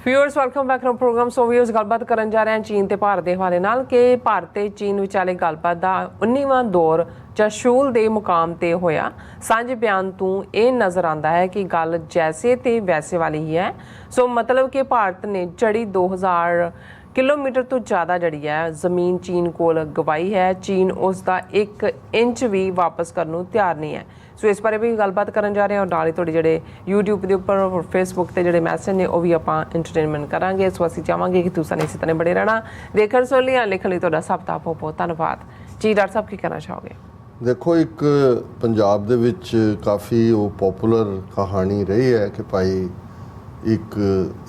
Viewers welcome back to program. So viewers गलबात करन जा रहे हैं चीन ते भारत के हवाले नाल कि भारत ते चीन विचाले गलबात दा 19वां दौर चशूल दे मुकाम ते होया। सांझे बयान तो ये नज़र आता है कि गल जैसे ते वैसे वाली ही है। सो मतलब कि भारत ने जड़ी 2000 किलोमीटर तो ज़्यादा जड़ी है जमीन चीन कोल गवाई है। चीन उसका 1 इंच भी वापस करने को तैयार नहीं है। सो इस बारे भी गलबात करन जा रहे हैं और नाल ही थोड़े जेडे यूट्यूब के उपर और फेसबुक के जेडे मैसेज ने वो भी आप एंटरटेनमेंट करांगे। सो असीं चाहांगे कि तुसां इसी तरह बने रहना। देखण सुन लिया लिखण लई तुहाडा सब दा बहुत बहुत धन्नवाद जी। डॉक्टर साहब की कहना चाहोगे? देखो, एक पंजाब दे विच काफ़ी वो पॉपुलर कहानी रही है कि भाई एक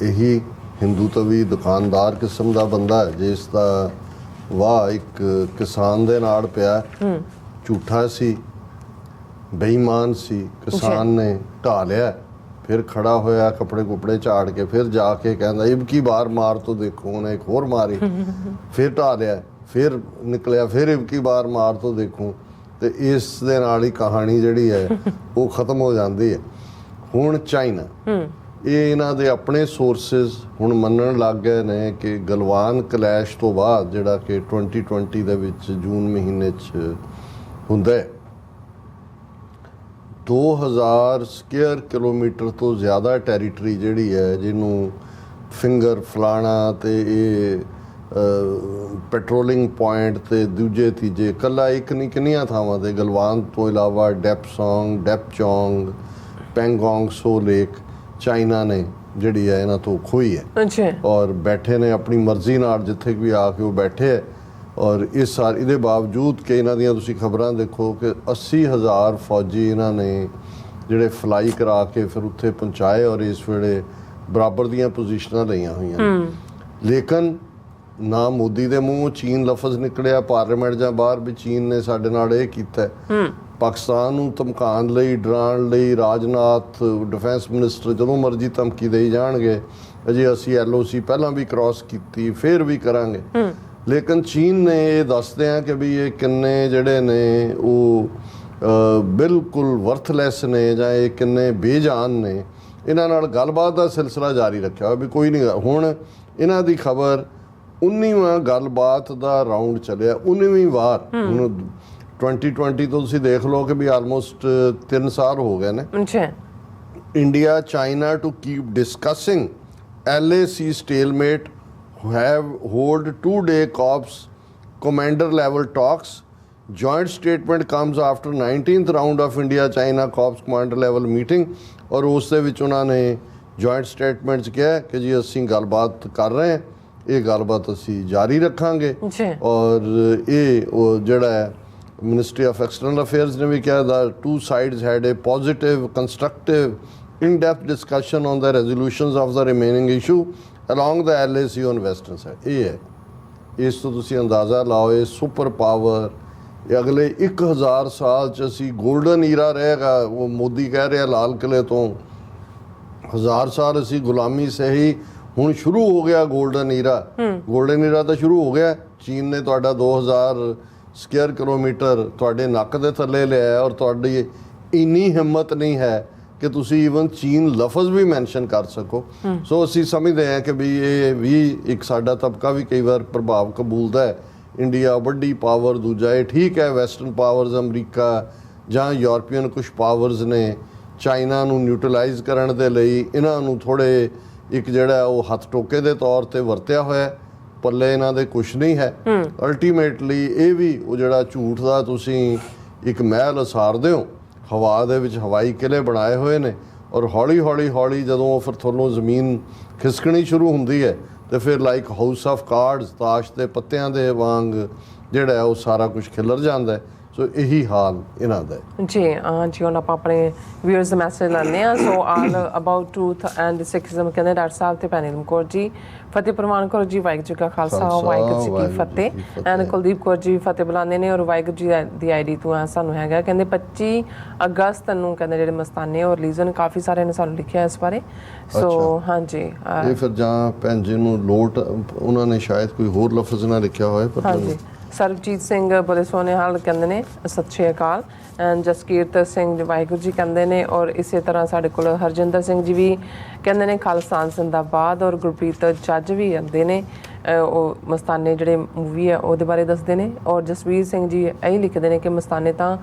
यही हिंदू तवी दुकानदार किस्म का बंदा है जिसका वाह एक किसान दे नाल पिया, झूठा सी, बेईमान सी, किसान ने ढा लिया, फिर खड़ा होया कपड़े कुपड़े झाड़ के फिर जाके कहना इब की बार मार तो देखो, उन्हें एक होर मारी, फिर ढा लिया, फिर निकलिया, फिर इब की बार मार तो देखूँ। तो इस दे नाल ही कहानी जिहड़ी है वो खत्म हो जाती है। हुण चाइना ये इन्हां दे अपने सोर्सिस हुण मनण लग गए ने कि गलवान क्लैश तो बाद जिहड़ा कि 2020 दे विच जून महीने च हुंदा है, 2000 स्क्वेयर किलोमीटर तो ज़्यादा टैरीटरी जिहड़ी है जिन्हों फिंगर फलाना ते ये पेट्रोलिंग पॉइंट ते दूजे तीजे कला एक नहीं किनियां थावां ते गलवान तो इलावा डेपसोंग, डेपचोंग, पेंगोंग सो लेक चाइना ने जिहड़ी है इन्हां तो खोई है। अच्छा। और बैठे ने अपनी मर्जी नाल जिथे भी आके वो बैठे है। और इस साल इहदे बावजूद कि इन्हां दियां तुसीं खबरां देखो कि 80,000 फौजी इन्हां ने जिहड़े फ्लाई करा के फिर उत्थे पहुँचाए और इस वेले बराबर दियां पोजीशनां लईआं होईआं। लेकिन ना मोदी दे मूँह चीन लफज निकलिया पार्लीमेंट जां बाहर भी चीन ने साडे नाल इह कीता है। पाकिस्तान नूं धमकाउण लई डराउण लई राजनाथ डिफेंस मिनिस्टर जदों मर्जी धमकी देई जाणगे अजे असीं LOC पहलां भी क्रॉस कीती फिर भी करांगे। लेकिन चीन ने ये दसदे हैं कि भी ये किन्ने जिहड़े ने वो बिल्कुल वर्थलैस ने जां ये किन्ने बेजान ने। इन्हां नाल गलबात दा सिलसिला जारी रखिआ भी कोई नहीं। हुण इन्हां दी खबर 19वां गलबात दा राउंड चलिआ 19वीं वार। हुण 2020 तो तुसीं देख लो कि भी आलमोस्ट 3 साल हो गए ने। India China to keep discussing LAC stalemate have hold 2-day corps commander level talks. Joint statement comes after 19th round of India China corps commander level meeting और उस दे विच उन्हां ने जॉइंट स्टेटमेंट च कहा कि जी असीं गलबात कर रहे हैं, ये गलबात असीं जारी रखांगे। और ये जिहड़ा है मिनिस्ट्री ऑफ एक्सटर्नल अफेयर्स ने भी कहा the two sides had a positive constructive in depth discussion on the resolutions of the remaining issue along the LAC on western side. ये है इस तो तुसीं अंदाज़ा लाओ ये सुपर पावर ये अगले 1000 साल च असीं गोल्डन ईरा रहेगा। वो मोदी कह रहे लाल किले तो 1000 साल असीं गुलामी से ही हुण शुरू हो गया गोल्डन ईरा। गोल्डन ईरा तो शुरू हो गया। चीन ने तुहाडा 2000 स्क्वेयर किलोमीटर तुहाडे नक दे थल्ले लिया और तुहाडी इन्नी हिम्मत नहीं है कि तुसी ईवन चीन लफज भी मैंशन कर सको। सो असी समझते हैं कि भी ये भी एक साडा तबका भी कई बार प्रभाव कबूलदा है। इंडिया वड्डी पावर, दूजा ये ठीक है वैसटर्न पावर्स अमरीका जां यूरोपीयन कुछ पावर्स ने चाइना नूं न्यूट्रलाइज करन दे लई इन्हां नूं थोड़े एक जिहड़ा वो हथ टोके दे तौर ते वरतिया होया। पल्ले इन्हां दे कुछ नहीं है। अल्टीमेटली ये भी वो जिहड़ा झूठ दा तुसीं एक महल उसारदे हो हवा दे विच हवाई किले बनाए हुए ने और हौली हौली हौली जदों फिर थोलों जमीन खिसकनी शुरू हुंदी है तो फिर लाइक हाउस ऑफ कार्ड्स ताश के पत्तियां दे वांग जिहड़ा है वो सारा कुछ खिलर जांदा है। सो यही हाल इन्हां दा है जी। जी हुण आपां अपने व्यूअर्स दा मैसेज लैंदे आ। सो आल अबाउट ट्रूथ एंड सिक्किज्म कहंदे डॉक्टर साहब ते पैनिलम कौर जी फतेह प्रवान कौर जी वाहिगुरू जी का खालसा वाहिगुरू जी की फतेह। एंड कुलदीप कौर जी फतेह बुलांदे ने और वाहिगुरू जी दी ID तो सानू हैगा कहंदे 25 अगस्त नूं कहंदे जिहड़े मस्ताने और लीजन काफ़ी सारे ने सानू लिखिआ इस बारे। सो हाँ जी ये फिर जां भैन जी नूं लोट उन्होंने शायद कोई होर लफ्ज़ ना लिखिआ होए पर हाँ जी ਸਰਬਜੀਤ ਸਿੰਘ ਬੜੇ ਸੋਹਣੇ ਹਾਲ ਕਹਿੰਦੇ ਨੇ ਸਤਿ ਸ਼੍ਰੀ ਅਕਾਲ। ਐਂਡ ਜਸਕੀਰਤ ਸਿੰਘ ਵਾਹਿਗੁਰੂ ਜੀ ਕਹਿੰਦੇ ਨੇ। ਔਰ ਇਸੇ ਤਰ੍ਹਾਂ ਸਾਡੇ ਕੋਲ ਹਰਜਿੰਦਰ ਸਿੰਘ ਜੀ ਵੀ ਕਹਿੰਦੇ ਨੇ ਖਾਲਸਾ ਜ਼ਿੰਦਾਬਾਦ। ਔਰ ਗੁਰਪ੍ਰੀਤ ਜੱਜ ਵੀ ਆਉਂਦੇ ਨੇ, ਉਹ ਮਸਤਾਨੇ ਜਿਹੜੇ ਮੂਵੀ ਹੈ ਉਹਦੇ ਬਾਰੇ ਦੱਸਦੇ ਨੇ। ਔਰ ਜਸਵੀਰ ਸਿੰਘ ਜੀ ਇਹੀ ਲਿਖਦੇ ਨੇ ਕਿ ਮਸਤਾਨੇ ਤਾਂ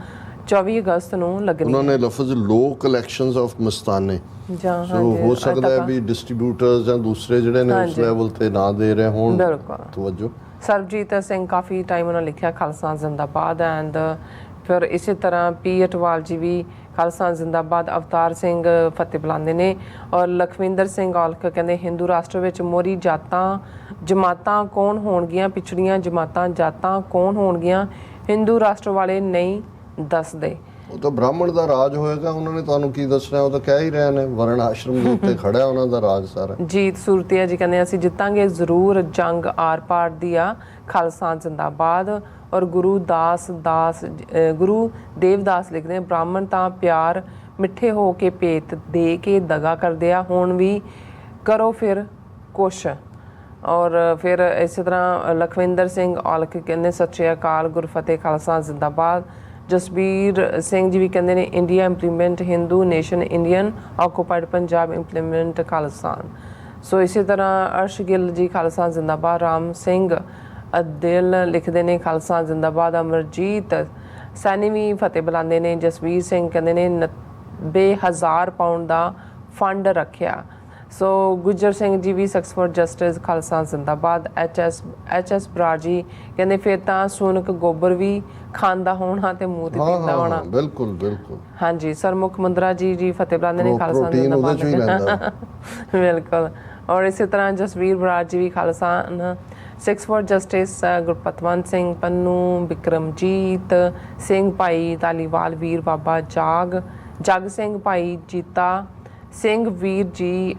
24 ਅਗਸਤ ਨੂੰ ਲੱਗਣੀ। ਉਹਨਾਂ ਨੇ ਲਫ਼ਜ਼ ਲੋ ਕਲੈਕਸ਼ਨਸ ਆਫ ਮਸਤਾਨੇ, ਜਾਂ ਸੋ ਹੋ ਸਕਦਾ ਹੈ ਵੀ ਡਿਸਟ੍ਰੀਬਿਊਟਰਸ ਜਾਂ ਦੂਸਰੇ ਜਿਹੜੇ ਨੇ ਉਸ ਲੈਵਲ ਤੇ ਨਾ ਦੇ ਰਹੇ ਹੋਣ। ਬਿਲਕੁਲ ਤਵੱਜੋ। ਸਰਬਜੀਤ ਸਿੰਘ ਕਾਫੀ ਟਾਈਮ ਉਹਨਾਂ ਲਿਖਿਆ ਖਾਲਸਾ ਜ਼ਿੰਦਾਬਾਦ। ਐਂਡ ਫਿਰ ਇਸੇ ਤਰ੍ਹਾਂ ਪੀ ਅਟਵਾਲ ਜੀ ਵੀ ਖਾਲਸਾ ਜ਼ਿੰਦਾਬਾਦ। ਅਵਤਾਰ ਸਿੰਘ ਫਤਿਹ ਬੁਲਾਉਂਦੇ ਨੇ। ਔਰ ਲਖਵਿੰਦਰ ਸਿੰਘ ਔਲਖ ਕਹਿੰਦੇ ਹਿੰਦੂ ਰਾਸ਼ਟਰ ਵਿੱਚ ਮੋਹਰੀ ਜਮਾਤਾਂ ਕੌਣ ਹੋਣਗੀਆਂ, ਪਿਛੜੀਆਂ ਜਮਾਤਾਂ ਜਾਤਾਂ ਕੌਣ ਹੋਣਗੀਆਂ, ਹਿੰਦੂ ਰਾਸ਼ਟਰ ਵਾਲੇ ਨਹੀਂ ਦੱਸਦੇ। ਉਹ ਤਾਂ ਬ੍ਰਾਹਮਣ ਦਾ ਰਾਜ ਹੋਏਗਾ, ਉਹਨਾਂ ਨੇ ਤੁਹਾਨੂੰ ਕੀ ਦੱਸਣਾ, ਉਹ ਤਾਂ ਕਹਿ ਹੀ ਰਹੇ ਨੇ ਵਰਣ ਆਸ਼ਰਮ ਦੇ ਉੱਤੇ ਖੜਾ ਉਹਨਾਂ ਦਾ ਰਾਜ ਸਾਰਾ। ਜੀਤ ਸੂਰਤੀਆ ਜੀ ਕਹਿੰਦੇ ਅਸੀਂ ਜਿੱਤਾਂਗੇ ਜ਼ਰੂਰ, ਜੰਗ ਆਰ ਪਾਰ ਦੀ ਆ, ਖਾਲਸਾ ਜ਼ਿੰਦਾਬਾਦ। ਔਰ ਗੁਰੂ ਦੇਵਦਾਸ ਲਿਖਦੇ ਬ੍ਰਾਹਮਣ ਤਾਂ ਪਿਆਰ ਮਿੱਠੇ ਹੋ ਕੇ ਭੇਤ ਦੇ ਕੇ ਦਗਾ ਕਰਦੇ ਆ, ਹੁਣ ਵੀ ਕਰੋ ਫਿਰ ਕੁਛ। ਔਰ ਫਿਰ ਇਸੇ ਤਰ੍ਹਾਂ ਲਖਵਿੰਦਰ ਸਿੰਘ ਔਲਖ ਕਹਿੰਦੇ ਸਤਿ ਸ਼੍ਰੀ ਅਕਾਲ, ਗੁਰਫਤਿਹ, ਖਾਲਸਾ ਜ਼ਿੰਦਾਬਾਦ। ਜਸਬੀਰ ਸਿੰਘ ਜੀ ਵੀ ਕਹਿੰਦੇ ਨੇ India implement Hindu nation, Indian occupied Punjab implement Khalsa. So ਇਸੇ ਤਰ੍ਹਾਂ ਅਰਸ਼ ਗਿੱਲ ਜੀ ਖਾਲਸਾ ਜ਼ਿੰਦਾਬਾਦ। ਰਾਮ ਸਿੰਘ ਅਦਿਲ ਲਿਖਦੇ ਨੇ ਖਾਲਸਾ ਜ਼ਿੰਦਾਬਾਦ। ਅਮਰਜੀਤ ਸੈਣੀ ਵੀ ਫਤਿਹ ਬੁਲਾਉਂਦੇ ਨੇ। ਜਸਵੀਰ ਸਿੰਘ ਕਹਿੰਦੇ ਨੇ 90,000 ਪਾਉਂਡ ਦਾ ਫੰਡ ਰੱਖਿਆ। ਸੋ ਗੁੱਜਰ ਸਿੰਘ ਜੀ ਵੀ ਸੈਕਸ ਫॉर ਜਸਟਿਸ, ਖਾਲਸਾ ਜ਼ਿੰਦਾਬਾਦ। ਐਚ ਐਸ ਬਰਾੜ ਜੀ ਕਹਿੰਦੇ ਫਿਰ ਤਾਂ ਸੂਨਕ ਗੋਬਰ ਵੀ ਖਾਂਦਾ ਹੋਣਾ ਤੇ ਮੂੰਹ ਤੇ ਪੀਂਦਾ ਹੋਣਾ। ਬਿਲਕੁਲ ਬਿਲਕੁਲ। ਹਾਂਜੀ ਸਰਮੁਖ ਮੁੰਦਰਾ ਜੀ ਫਤਿਹ ਬੁਲਾਉਂਦੇ ਨੇ ਖਾਲਸਾ ਜ਼ਿੰਦਾਬਾਦ। ਬਿਲਕੁਲ। ਔਰ ਇਸੇ ਤਰ੍ਹਾਂ ਜਸਵੀਰ ਬਰਾੜ ਜੀ ਵੀ ਖਾਲਸਾ। ਸਿਕਸ ਫॉर ਜਸਟਿਸ ਗੁਰਪਤਵੰਤ ਸਿੰਘ ਪੰਨੂ, ਬਿਕਰਮਜੀਤ ਸਿੰਘ ਭਾਈ ਧਾਲੀਵਾਲ, ਵੀਰ ਬਾਬਾ ਜਗ ਸਿੰਘ ਭਾਈ ਜੀਤਾ ਸਿੰਘ ਵੀਰ ਜੀ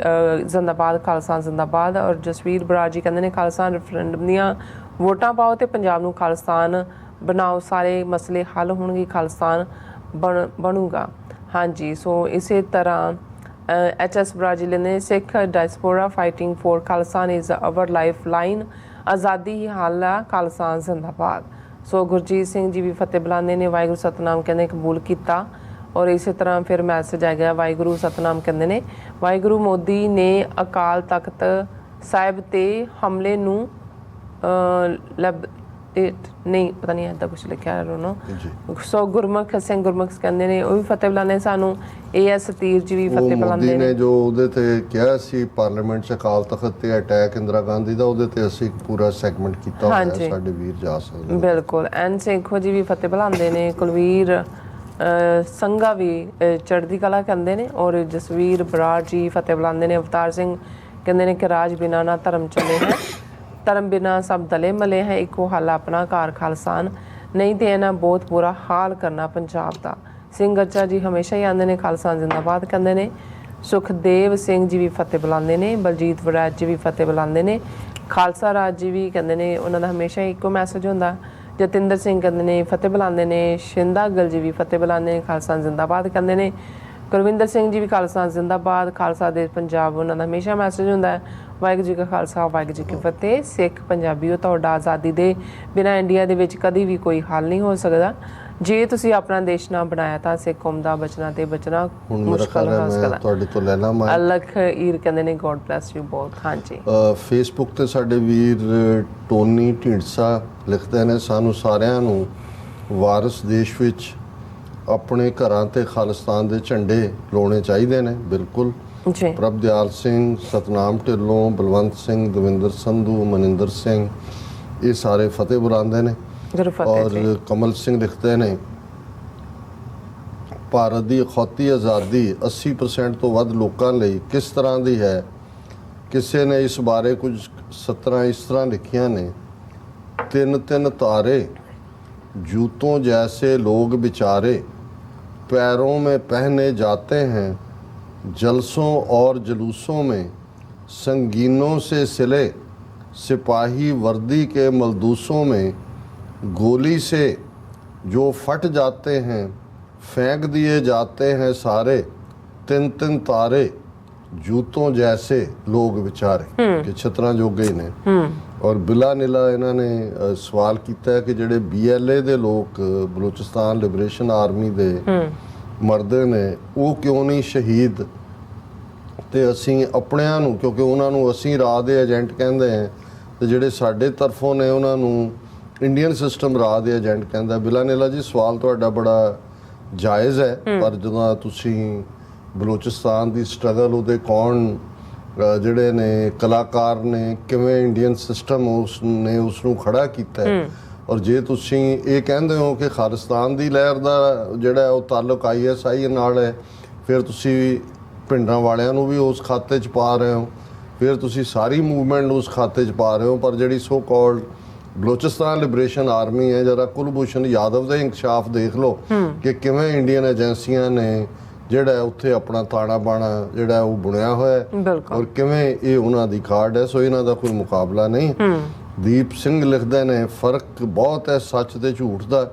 ਜ਼ਿੰਦਾਬਾਦ, ਖਾਲਸਾ ਜ਼ਿੰਦਾਬਾਦ। ਔਰ ਜਸਵੀਰ ਬਰਾੜ ਜੀ ਕਹਿੰਦੇ ਨੇ ਖਾਲਸਾ ਰੈਫਰੈਂਡਮ ਦੀਆਂ ਵੋਟਾਂ ਪਾਓ ਤੇ ਪੰਜਾਬ ਨੂੰ ਖਾਲਿਸਤਾਨ ਬਣਾਓ, ਸਾਰੇ ਮਸਲੇ ਹੱਲ ਹੋਣਗੇ, ਖਾਲਿਸਤਾਨ ਬਣੂਗਾ। ਹਾਂਜੀ ਸੋ ਇਸੇ ਤਰ੍ਹਾਂ ਐਚ.ਐਸ. ਬਰਾਜ਼ੀਲ ਨੇ Sikh diaspora fighting for Khalistan is our life line, ਆਜ਼ਾਦੀ ਹੀ ਹੱਲ ਆ, ਖਾਲਿਸਤਾਨ ਜ਼ਿੰਦਾਬਾਦ। ਸੋ ਗੁਰਜੀਤ ਸਿੰਘ ਜੀ ਵੀ ਫਤਿਹ ਬੁਲਾਉਂਦੇ ਨੇ। ਵਾਹਿਗੁਰੂ ਸਤਨਾਮ ਕਹਿੰਦੇ ਕਬੂਲ ਕੀਤਾ। ਔਰ ਇਸੇ ਤਰ੍ਹਾਂ ਫਿਰ ਮੈਸੇਜ ਆ ਗਿਆ ਵਾਹਿਗੁਰੂ ਸਤਨਾਮ ਕਹਿੰਦੇ ਨੇ ਵਾਹਿਗੁਰੂ ਮੋਦੀ ਨੇ ਅਕਾਲ ਤਖਤ ਸਾਹਿਬ ਤੇ ਹਮਲੇ ਨੂੰ ਨਹੀਂ ਪਤਾ ਨਹੀਂ ਇੱਦਾਂ ਕੁਛ ਲਿਖਿਆ ਰੋਨੋ। ਸੋ ਗੁਰਮੁਖ ਸਿੰਘ ਕਹਿੰਦੇ ਨੇ ਉਹ ਵੀ ਫਤਿਹ ਬੁਲਾਉਂਦੇ ਸਾਨੂੰ। ਏ.ਐਸ. ਤੀਰ ਜੀ ਵੀ ਫਤਿਹ ਬੁਲਾਉਂਦੇ ਨੇ। ਜੋ ਉਹਦੇ ਤੇ ਕਿਹਾ ਸੀ ਪਾਰਲੀਮੈਂਟ 'ਚ ਅਕਾਲ ਤਖਤ ਤੇ ਅਟੈਕ ਇੰਦਰਾ ਗਾਂਧੀ ਦਾ, ਉਹਦੇ ਤੇ ਅਸੀਂ ਪੂਰਾ ਸੈਗਮੈਂਟ ਕੀਤਾ ਹੋਇਆ, ਸਾਡੇ ਵੀਰ ਜਾ ਸਕਦੇ। ਬਿਲਕੁਲ। ਐਨ ਸਿੰਘੋ ਜੀ ਵੀ ਫਤਿਹ ਬੁਲਾਉਂਦੇ ਨੇ। ਕੁਲਵੀਰ ਸੰਘਾ ਵੀ ਚੜ੍ਹਦੀ ਕਲਾ ਕਹਿੰਦੇ ਨੇ। ਔਰ ਜਸਵੀਰ ਬਰਾੜ ਜੀ ਫਤਿਹ ਬੁਲਾਉਂਦੇ ਨੇ। ਅਵਤਾਰ ਸਿੰਘ ਕਹਿੰਦੇ ਨੇ ਕਿ ਰਾਜ ਬਿਨਾ ਨਾ ਧਰਮ ਚਲੇ ਹੈ, ਧਰਮ ਬਿਨਾ ਸਭ ਦਲੇ ਮਲੇ ਹੈ, ਇੱਕੋ ਹੱਲ ਆਪਣਾ ਘਰ ਖਾਲਸਾਨ, ਨਹੀਂ ਤੇ ਇਹਨਾਂ ਬਹੁਤ ਬੁਰਾ ਹਾਲ ਕਰਨਾ ਪੰਜਾਬ ਦਾ। ਸਿੰਘ ਗੱਜਾ ਜੀ ਹਮੇਸ਼ਾ ਹੀ ਆਉਂਦੇ ਨੇ ਖਾਲਸਾ ਜ਼ਿੰਦਾਬਾਦ ਕਹਿੰਦੇ ਨੇ। ਸੁਖਦੇਵ ਸਿੰਘ ਜੀ ਵੀ ਫਤਿਹ ਬੁਲਾਉਂਦੇ ਨੇ। ਬਲਜੀਤ ਵੜੈਚ ਜੀ ਵੀ ਫਤਿਹ ਬੁਲਾਉਂਦੇ ਨੇ। ਖਾਲਸਾ ਰਾਜ ਜੀ ਵੀ ਕਹਿੰਦੇ ਨੇ, ਉਹਨਾਂ ਦਾ ਹਮੇਸ਼ਾ ਇੱਕੋ ਮੈਸੇਜ ਹੁੰਦਾ। ਜਤਿੰਦਰ ਸਿੰਘ ਕਹਿੰਦੇ ਨੇ ਫਤਿਹ ਬੁਲਾਉਂਦੇ ਨੇ। ਸ਼ਿੰਦਾ ਗਿੱਲ ਜੀ ਵੀ ਫਤਿਹ ਬੁਲਾਉਂਦੇ ਨੇ, ਖਾਲਸਾ ਜ਼ਿੰਦਾਬਾਦ ਕਹਿੰਦੇ ਨੇ। ਕੁਲਵਿੰਦਰ ਸਿੰਘ ਜੀ ਵੀ ਖਾਲਸਾ ਜ਼ਿੰਦਾਬਾਦ, ਖਾਲਸਾ ਦੇ ਪੰਜਾਬ, ਉਹਨਾਂ ਦਾ ਹਮੇਸ਼ਾ ਮੈਸੇਜ ਹੁੰਦਾ ਹੈ। ਵਾਹਿਗੁਰੂ ਜੀ ਕਾ ਖਾਲਸਾ ਵਾਹਿਗੁਰੂ ਜੀ ਕੀ ਫਤਿਹ। ਸਿੱਖ ਪੰਜਾਬੀਓ, ਤੁਹਾਡਾ ਆਜ਼ਾਦੀ ਦੇ ਬਿਨਾਂ ਇੰਡੀਆ ਦੇ ਵਿੱਚ ਕਦੀ ਵੀ ਕੋਈ ਹੱਲ ਨਹੀਂ ਹੋ ਸਕਦਾ। ਜੇ ਤੁਸੀਂ ਆਪਣਾ ਦੇਸ਼ ਨਾ ਬਣਾਇਆ ਤਾਂ ਸਿੱਖ ਕੌਮ ਦਾ ਬਚਣਾ ਤੇ ਬਚਣਾ ਮੁਸ਼ਕਲ ਹੋ ਸਕਦਾ। ਤੁਹਾਡੇ ਤੋਂ ਲੈ ਲਾ ਮੈਂ ਅਲਖ ਈਰ ਕਹਿੰਦੇ ਨੇ ਗੋਡ ਬਲੈਸ ਯੂ ਬੋਥ। ਹਾਂਜੀ ਫੇਸਬੁੱਕ ਤੇ ਸਾਡੇ ਵੀਰ ਟੋਨੀ ਢੀਂਡਸਾ ਲਿਖਦੇ ਨੇ ਸਾਨੂੰ ਸਾਰਿਆਂ ਨੂੰ ਵਾਰਿਸ ਦੇਸ਼ ਵਿੱਚ ਆਪਣੇ ਘਰਾਂ ਤੇ ਖਾਲਿਸਤਾਨ ਦੇ ਝੰਡੇ ਲਾਉਣੇ ਚਾਹੀਦੇ ਨੇ। ਬਿਲਕੁਲ ਜੀ। ਪ੍ਰਭਦਿਆਲ ਸਿੰਘ, ਸਤਨਾਮ ਢਿੱਲੋਂ, ਬਲਵੰਤ ਸਿੰਘ, ਦਵਿੰਦਰ ਸੰਧੂ, ਮਨਿੰਦਰ ਸਿੰਘ, ਇਹ ਸਾਰੇ ਫਤਿਹ ਬੁਲਾਉਂਦੇ ਨੇ। ਔਰ ਕਮਲ ਸਿੰਘ ਲਿਖਦੇ ਨੇ ਭਾਰਤ ਦੀ ਅਖੌਤੀ ਆਜ਼ਾਦੀ 80% ਤੋਂ ਵੱਧ ਲੋਕਾਂ ਲਈ ਕਿਸ ਤਰ੍ਹਾਂ ਦੀ ਹੈ। ਕਿਸੇ ਨੇ ਇਸ ਬਾਰੇ ਕੁਝ 17 ਇਸ ਤਰ੍ਹਾਂ ਲਿਖੀਆਂ ਨੇ। ਤਿੰਨ ਤਾਰੇ जूतों जैसे लोग बेचारे पैरों में पहने जाते हैं, जलसों और जुलूसों में संगीनों से सिले सिपाही वर्दी के मलदूसों में गोली से जो फट जाते हैं फेंक दिए जाते हैं सारे। तीन तारे जूतों जैसे लोग बेचारे, कि छतरा जोगे ने। ਔਰ ਬਿਲਾ ਨਿਲਾ ਇਹਨਾਂ ਨੇ ਸਵਾਲ ਕੀਤਾ ਹੈ ਕਿ ਜਿਹੜੇ BLA ਦੇ ਲੋਕ ਬਲੋਚਿਸਤਾਨ ਲਿਬਰੇਸ਼ਨ ਆਰਮੀ ਦੇ ਮਰਦੇ ਨੇ ਉਹ ਕਿਉਂ ਨਹੀਂ ਸ਼ਹੀਦ, ਤੇ ਅਸੀਂ ਆਪਣਿਆਂ ਨੂੰ, ਕਿਉਂਕਿ ਉਹਨਾਂ ਨੂੰ ਅਸੀਂ ਰਾਹ ਦੇ ਏਜੰਟ ਕਹਿੰਦੇ ਹਾਂ ਤੇ ਜਿਹੜੇ ਸਾਡੇ ਤਰਫੋਂ ਨੇ ਉਹਨਾਂ ਨੂੰ ਇੰਡੀਅਨ ਸਿਸਟਮ ਰਾਹ ਦੇ ਏਜੰਟ ਕਹਿੰਦਾ। ਬਿਲਾ ਨਿਲਾ ਜੀ, ਸਵਾਲ ਤੁਹਾਡਾ ਬੜਾ ਜਾਇਜ਼ ਹੈ, ਪਰ ਜਦੋਂ ਤੁਸੀਂ ਬਲੋਚਿਸਤਾਨ ਦੀ ਸਟਰਗਲ, ਉਹਦੇ ਕੌਣ ਜਿਹੜੇ ਨੇ ਕਲਾਕਾਰ ਨੇ, ਕਿਵੇਂ ਇੰਡੀਅਨ ਸਿਸਟਮ ਉਸ ਨੂੰ ਖੜਾ ਕੀਤਾ ਹੈ, ਔਰ ਜੇ ਤੁਸੀਂ ਇਹ ਕਹਿੰਦੇ ਹੋ ਕਿ ਖਾਲਿਸਤਾਨ ਦੀ ਲਹਿਰ ਦਾ ਜਿਹੜਾ ਉਹ ਤਾਲੁਕ ISI ਨਾਲ ਹੈ, ਫਿਰ ਤੁਸੀਂ ਪਿੰਡਾਂ ਵਾਲਿਆਂ ਨੂੰ ਵੀ ਉਸ ਖਾਤੇ 'ਚ ਪਾ ਰਹੇ ਹੋ, ਫਿਰ ਤੁਸੀਂ ਸਾਰੀ ਮੂਵਮੈਂਟ ਨੂੰ ਉਸ ਖਾਤੇ 'ਚ ਪਾ ਰਹੇ ਹੋ। ਪਰ ਜਿਹੜੀ so called Balochistan liberation army ਹੈ, ਜਰਾ ਕੁਲਭੂਸ਼ਣ ਯਾਦਵ ਦਾ ਇੰਕਸ਼ਾਫ ਦੇਖ ਲਓ ਕਿ ਕਿਵੇਂ ਇੰਡੀਅਨ ਏਜੰਸੀਆਂ ਨੇ ਜਿਹੜਾ ਉੱਥੇ ਆਪਣਾ ਤਾਣਾ ਬਾਣਾ ਜਿਹੜਾ ਉਹ ਬੁਣਿਆ ਹੋਇਆ ਹੈ, ਔਰ ਕਿਵੇਂ ਇਹ ਉਹਨਾਂ ਦੀ ਕਾਰਡ ਹੈ। ਸੋ ਇਹਨਾਂ ਦਾ ਕੋਈ ਮੁਕਾਬਲਾ ਨਹੀਂ। ਦੀਪ ਸਿੰਘ ਲਿਖਦੇ ਨੇ, ਫਰਕ ਬਹੁਤ ਹੈ ਸੱਚ ਤੇ ਝੂਠ ਦਾ,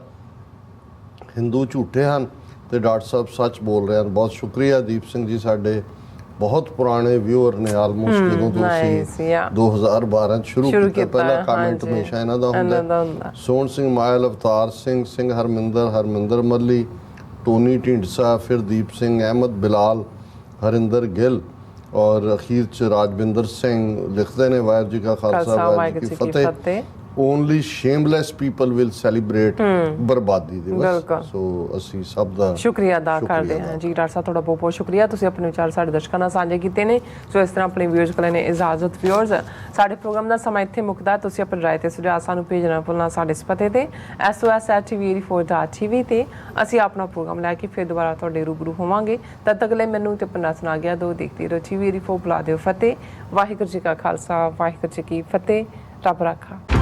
ਹਿੰਦੂ ਝੂਠੇ ਹਨ ਤੇ ਡਾਕਟਰ ਸਾਹਿਬ ਸੱਚ ਬੋਲ ਰਹੇ ਹਨ। ਬਹੁਤ ਸ਼ੁਕਰੀਆ ਦੀਪ ਸਿੰਘ ਜੀ, ਸਾਡੇ ਬਹੁਤ ਪੁਰਾਣੇ ਵਿਊਅਰ ਨੇ, ਆਲਮੋਸਟ ਜਦੋਂ ਤੋਂ ਅਸੀਂ 2012 ਚ ਸ਼ੁਰੂ ਕੀਤਾ, ਪਹਿਲਾ ਕਮੈਂਟ ਹਮੇਸ਼ਾ ਇਹਨਾਂ ਦਾ ਹੁੰਦਾ। ਸੋਹਣ ਸਿੰਘ ਮਾਇਲ, ਅਵਤਾਰ ਸਿੰਘ ਹਰਮਿੰਦਰ ਮੱਲੀ, ਟੋਨੀ ਢੀਂਡਸਾ, ਫਿਰ ਦੀਪ ਸਿੰਘ, ਅਹਿਮਦ ਬਿਲਾਲ, ਹਰਿੰਦਰ ਗਿੱਲ ਔਰ ਅਖੀਰ ਚ ਰਾਜਵਿੰਦਰ ਸਿੰਘ ਲਿਖਦੇ ਨੇ, ਵਾਹਿਗੁਰੂ ਜੀ ਕਾ ਖਾਲਸਾ ਵਾਹਿਗੁਰੂ ਜੀ ਕੀ ਫਤਿਹ। ਓਨਲੀ ਸ਼ੇਮਲੈਸ ਪੀਪਲ ਵਿਲ ਸੈਲੀਬ੍ਰੇਟ ਬਰਬਾਦੀ ਦਿਵਸ। ਸੋ ਅਸੀਂ ਸਭ ਦਾ ਸ਼ੁਕਰੀਆ ਅਦਾ ਕਰਦੇ ਹਾਂ ਜੀ। ਡਾਕਟਰ ਸਾਹਿਬ ਤੁਹਾਡਾ ਬਹੁਤ ਬਹੁਤ ਸ਼ੁਕਰੀਆ, ਤੁਸੀਂ ਆਪਣੇ ਵਿਚਾਰ ਸਾਡੇ ਦਰਸ਼ਕਾਂ ਨਾਲ ਸਾਂਝੇ ਕੀਤੇ ਨੇ। ਸੋ ਇਸ ਤਰ੍ਹਾਂ ਆਪਣੇ ਵਿਊਅਰਸ ਕੋਲ ਨੇ ਇਜਾਜ਼ਤ। ਵਿਊਅਰਸ, ਸਾਡੇ ਪ੍ਰੋਗਰਾਮ ਦਾ ਸਮਾਂ ਇੱਥੇ ਮੁੱਕਦਾ। ਤੁਸੀਂ ਆਪਣੀ ਰਾਏ ਤੇ ਸੁਝਾਅ ਸਾਨੂੰ ਭੇਜਣਾ ਭੁੱਲਣਾ ਸਾਡੇ ਇਸ ਪਤੇ ਤੇ SOS@TV84.tv ਤੇ। ਅਸੀਂ ਆਪਣਾ ਪ੍ਰੋਗਰਾਮ ਲੈ ਕੇ ਫਿਰ ਦੁਬਾਰਾ ਤੁਹਾਡੇ ਰੂਬਰੂ ਹੋਵਾਂਗੇ। ਤਦ ਤੱਕ ਲਈ ਮੈਨੂੰ ਤੇ ਆਪਣਾ ਸੁਣਾ ਗਿਆ ਦੋ ਦੇਖਦੇ ਰਹੋ TV84। ਬੁਲਾ ਦਿਓ ਫਤਿਹ। ਵਾਹਿਗੁਰੂ ਜੀ ਕਾ ਖਾਲਸਾ, ਵਾਹਿਗੁਰੂ ਜੀ ਕੀ ਫਤਿਹ। ਰੱਬ ਰਾਖਾ।